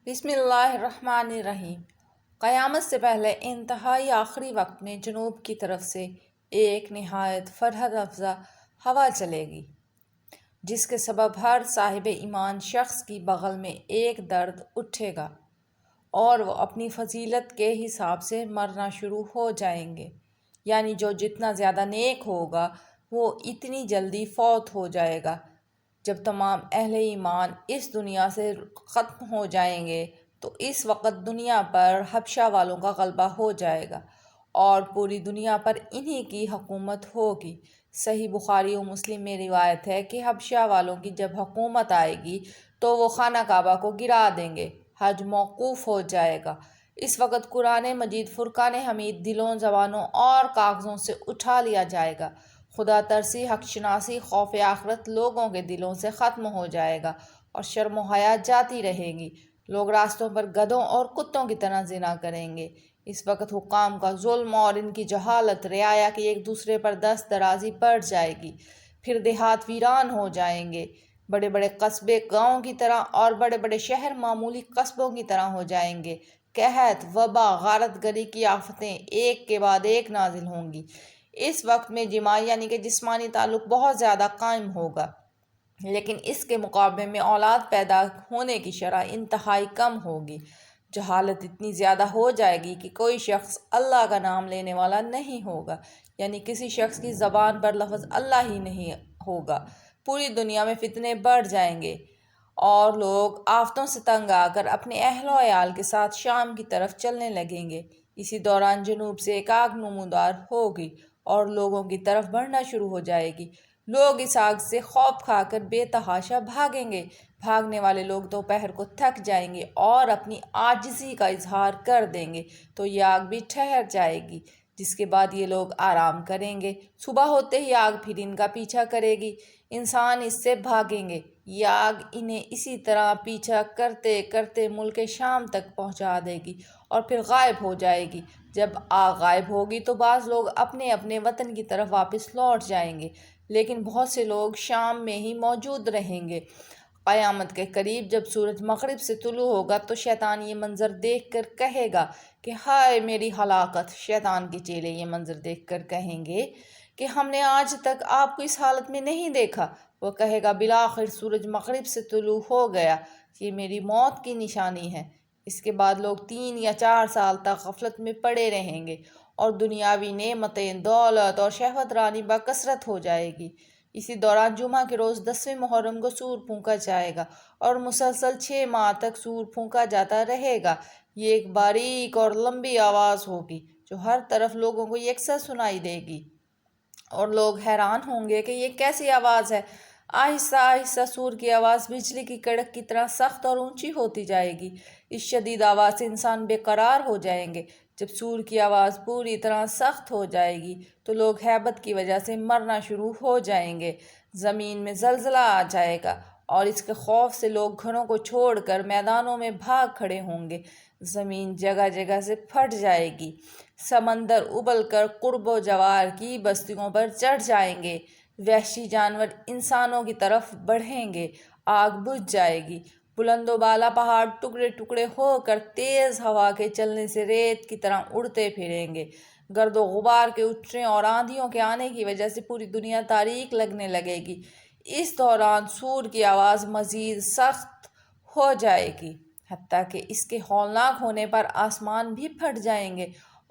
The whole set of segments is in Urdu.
بسم اللہ الرحمن الرحیم۔ قیامت سے پہلے انتہائی آخری وقت میں جنوب کی طرف سے ایک نہایت فرحت افزا ہوا چلے گی، جس کے سبب ہر صاحب ایمان شخص کی بغل میں ایک درد اٹھے گا اور وہ اپنی فضیلت کے حساب سے مرنا شروع ہو جائیں گے، یعنی جو جتنا زیادہ نیک ہوگا وہ اتنی جلدی فوت ہو جائے گا۔ جب تمام اہل ایمان اس دنیا سے ختم ہو جائیں گے تو اس وقت دنیا پر حبشہ والوں کا غلبہ ہو جائے گا اور پوری دنیا پر انہی کی حکومت ہوگی۔ صحیح بخاری و مسلم میں روایت ہے کہ حبشہ والوں کی جب حکومت آئے گی تو وہ خانہ کعبہ کو گرا دیں گے، حج موقوف ہو جائے گا۔ اس وقت قرآن مجید فرقان حمید دلوں، زبانوں اور کاغذوں سے اٹھا لیا جائے گا۔ خدا ترسی، حق شناسی، خوف آخرت لوگوں کے دلوں سے ختم ہو جائے گا اور شرم و حیا جاتی رہے گی۔ لوگ راستوں پر گدھوں اور کتوں کی طرح زنا کریں گے۔ اس وقت حکام کا ظلم اور ان کی جہالت، رعایا کی ایک دوسرے پر دست درازی بڑھ جائے گی۔ پھر دیہات ویران ہو جائیں گے، بڑے بڑے قصبے گاؤں کی طرح اور بڑے بڑے شہر معمولی قصبوں کی طرح ہو جائیں گے۔ قحط، وبا، غارت گری کی آفتیں ایک کے بعد ایک نازل ہوں گی۔ اس وقت میں جماعی یعنی کہ جسمانی تعلق بہت زیادہ قائم ہوگا، لیکن اس کے مقابلے میں اولاد پیدا ہونے کی شرح انتہائی کم ہوگی۔ جہالت اتنی زیادہ ہو جائے گی کہ کوئی شخص اللہ کا نام لینے والا نہیں ہوگا، یعنی کسی شخص کی زبان پر لفظ اللہ ہی نہیں ہوگا۔ پوری دنیا میں فتنے بڑھ جائیں گے اور لوگ آفتوں سے تنگ آ کر اپنے اہل و عیال کے ساتھ شام کی طرف چلنے لگیں گے۔ اسی دوران جنوب سے ایک آگ نمودار ہوگی اور لوگوں کی طرف بڑھنا شروع ہو جائے گی۔ لوگ اس آگ سے خوف کھا کر بے تحاشا بھاگیں گے۔ بھاگنے والے لوگ دوپہر کو تھک جائیں گے اور اپنی عاجزی کا اظہار کر دیں گے تو یہ آگ بھی ٹھہر جائے گی، جس کے بعد یہ لوگ آرام کریں گے۔ صبح ہوتے ہی آگ پھر ان کا پیچھا کرے گی، انسان اس سے بھاگیں گے۔ یہ آگ انہیں اسی طرح پیچھا کرتے کرتے ملک شام تک پہنچا دے گی اور پھر غائب ہو جائے گی۔ جب آگ غائب ہوگی تو بعض لوگ اپنے اپنے وطن کی طرف واپس لوٹ جائیں گے، لیکن بہت سے لوگ شام میں ہی موجود رہیں گے۔ قیامت کے قریب جب سورج مغرب سے طلوع ہوگا تو شیطان یہ منظر دیکھ کر کہے گا کہ ہائے میری ہلاکت۔ شیطان کے چیلے یہ منظر دیکھ کر کہیں گے کہ ہم نے آج تک آپ کو اس حالت میں نہیں دیکھا۔ وہ کہے گا بالآخر سورج مغرب سے طلوع ہو گیا، یہ میری موت کی نشانی ہے۔ اس کے بعد لوگ 3 یا 4 سال تک غفلت میں پڑے رہیں گے اور دنیاوی نعمتیں، دولت اور شہوت رانی بکثرت ہو جائے گی۔ اسی دوران جمعہ کے روز 10ویں محرم کو سور پھونکا جائے گا اور مسلسل 6 ماہ تک سور پھونکا جاتا رہے گا۔ یہ ایک باریک اور لمبی آواز ہوگی جو ہر طرف لوگوں کو یکساں سنائی دے گی اور لوگ حیران ہوں گے کہ یہ کیسی آواز ہے۔ آہستہ آہستہ سور کی آواز بجلی کی کڑک کی طرح سخت اور اونچی ہوتی جائے گی۔ اس شدید آواز سے انسان بے قرار ہو جائیں گے۔ جب سور کی آواز پوری طرح سخت ہو جائے گی تو لوگ ہیبت کی وجہ سے مرنا شروع ہو جائیں گے۔ زمین میں زلزلہ آ جائے گا اور اس کے خوف سے لوگ گھروں کو چھوڑ کر میدانوں میں بھاگ کھڑے ہوں گے۔ زمین جگہ جگہ سے پھٹ جائے گی، سمندر ابل کر قرب و جوار کی بستیوں پر چڑھ جائیں گے، وحشی جانور انسانوں کی طرف بڑھیں گے، آگ بجھ جائے گی، بلند و بالا پہاڑ ٹکڑے ٹکڑے ہو کر تیز ہوا کے چلنے سے ریت کی طرح اڑتے پھریں گے، گرد و غبار کے اٹھنے اور آندھیوں کے آنے کی وجہ سے پوری دنیا تاریک لگنے لگے گی۔ اس دوران سور کی آواز مزید سخت ہو جائے گی، حتیٰ کہ اس کے ہولناک ہونے پر آسمان بھی پھٹ جائیں گے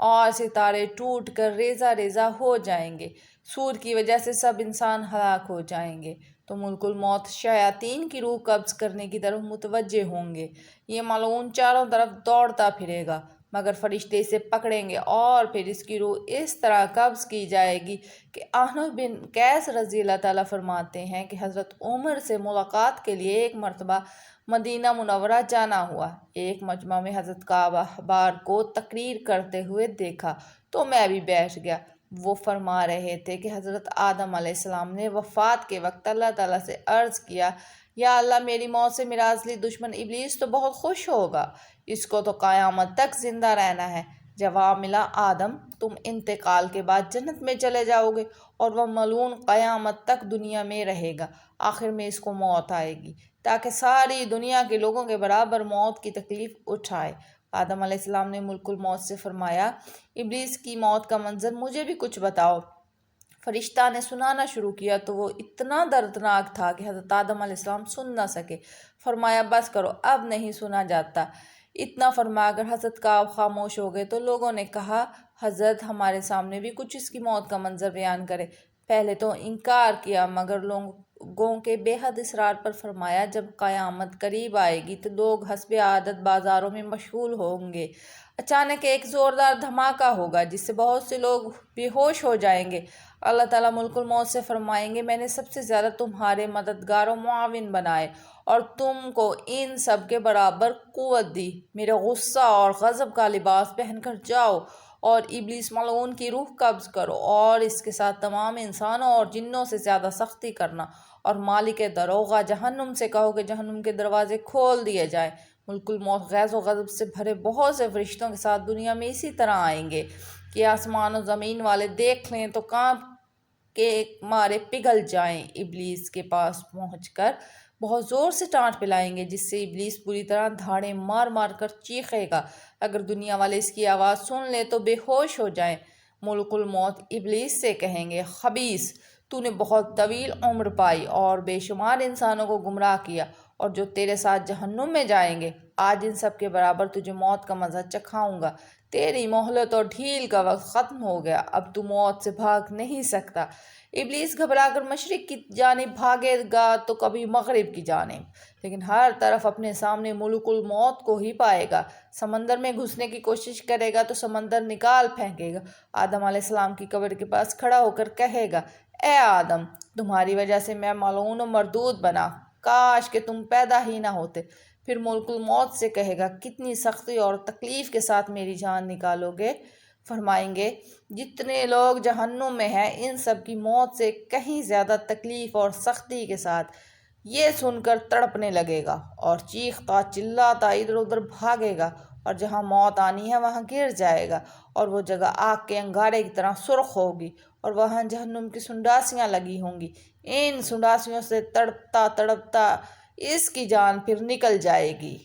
اور ستارے ٹوٹ کر ریزہ ریزہ ہو جائیں گے۔ سور کی وجہ سے سب انسان ہلاک ہو جائیں گے تو ملک الموت شیاطین کی روح قبض کرنے کی طرف متوجہ ہوں گے۔ یہ ملعون چاروں طرف دوڑتا پھرے گا مگر فرشتے اسے پکڑیں گے اور پھر اس کی روح اس طرح قبض کی جائے گی کہ احنف بن قیس رضی اللہ تعالیٰ فرماتے ہیں کہ حضرت عمر سے ملاقات کے لیے ایک مرتبہ مدینہ منورہ جانا ہوا۔ ایک مجمع میں حضرت کعب احبار کو تقریر کرتے ہوئے دیکھا تو میں بھی بیٹھ گیا۔ وہ فرما رہے تھے کہ حضرت آدم علیہ السلام نے وفات کے وقت اللہ تعالیٰ سے عرض کیا، یا اللہ میری موت سے میرا اصلی دشمن ابلیس تو بہت خوش ہوگا، اس کو تو قیامت تک زندہ رہنا ہے۔ جواب ملا، آدم تم انتقال کے بعد جنت میں چلے جاؤ گے اور وہ ملعون قیامت تک دنیا میں رہے گا۔ آخر میں اس کو موت آئے گی تاکہ ساری دنیا کے لوگوں کے برابر موت کی تکلیف اٹھائے۔ آدم علیہ السلام نے ملک الموت سے فرمایا، ابلیس کی موت کا منظر مجھے بھی کچھ بتاؤ۔ فرشتہ نے سنانا شروع کیا تو وہ اتنا دردناک تھا کہ حضرت آدم علیہ السلام سن نہ سکے۔ فرمایا بس کرو، اب نہیں سنا جاتا۔ اتنا فرما کر حضرت کعب خاموش ہو گئے تو لوگوں نے کہا، حضرت ہمارے سامنے بھی کچھ اس کی موت کا منظر بیان کرے۔ پہلے تو انکار کیا مگر لوگوں کے بے حد اصرار پر فرمایا، جب قیامت قریب آئے گی تو لوگ حسب عادت بازاروں میں مشغول ہوں گے۔ اچانک ایک زوردار دھماکہ ہوگا جس سے بہت سے لوگ بے ہوش ہو جائیں گے۔ اللہ تعالیٰ ملک الموت سے فرمائیں گے، میں نے سب سے زیادہ تمہارے مددگار و معاون بنائے اور تم کو ان سب کے برابر قوت دی۔ میرے غصہ اور غضب کا لباس پہن کر جاؤ اور ابلیس ملعون کی روح قبض کرو اور اس کے ساتھ تمام انسانوں اور جنوں سے زیادہ سختی کرنا، اور مالک دروغہ جہنم سے کہو کہ جہنم کے دروازے کھول دیے جائیں۔ ملک الموت غیظ و غضب سے بھرے بہت سے فرشتوں کے ساتھ دنیا میں اسی طرح آئیں گے کہ آسمان و زمین والے دیکھ لیں تو کانپ کے مارے پگھل جائیں۔ ابلیس کے پاس پہنچ کر بہت زور سے ٹانٹ پلائیں گے جس سے ابلیس پوری طرح دھاڑیں مار مار کر چیخے گا۔ اگر دنیا والے اس کی آواز سن لیں تو بے ہوش ہو جائیں۔ ملک الموت ابلیس سے کہیں گے، خبیث، تو نے بہت طویل عمر پائی اور بے شمار انسانوں کو گمراہ کیا، اور جو تیرے ساتھ جہنم میں جائیں گے، آج ان سب کے برابر تجھے موت کا مزہ چکھاؤں گا۔ تیری مہلت اور ڈھیل کا وقت ختم ہو گیا، اب تو موت سے بھاگ نہیں سکتا۔ ابلیس گھبرا کر مشرق کی جانب بھاگے گا تو کبھی مغرب کی جانب، لیکن ہر طرف اپنے سامنے ملک الموت کو ہی پائے گا۔ سمندر میں گھسنے کی کوشش کرے گا تو سمندر نکال پھینکے گا۔ آدم علیہ السلام کی قبر کے پاس کھڑا ہو کر کہے گا، اے آدم، تمہاری وجہ سے میں ملعون و مردود بنا، کاش کہ تم پیدا ہی نہ ہوتے۔ پھر ملک الموت سے کہے گا، کتنی سختی اور تکلیف کے ساتھ میری جان نکالو گے؟ فرمائیں گے، جتنے لوگ جہنم میں ہیں ان سب کی موت سے کہیں زیادہ تکلیف اور سختی کے ساتھ۔ یہ سن کر تڑپنے لگے گا اور چیختا چلاتا ادھر ادھر بھاگے گا، اور جہاں موت آنی ہے وہاں گر جائے گا، اور وہ جگہ آگ کے انگارے کی طرح سرخ ہوگی، اور وہاں جہنم کی سنڈاسیاں لگی ہوں گی۔ ان سنڈاسیوں سے تڑپتا تڑپتا اس کی جان پھر نکل جائے گی۔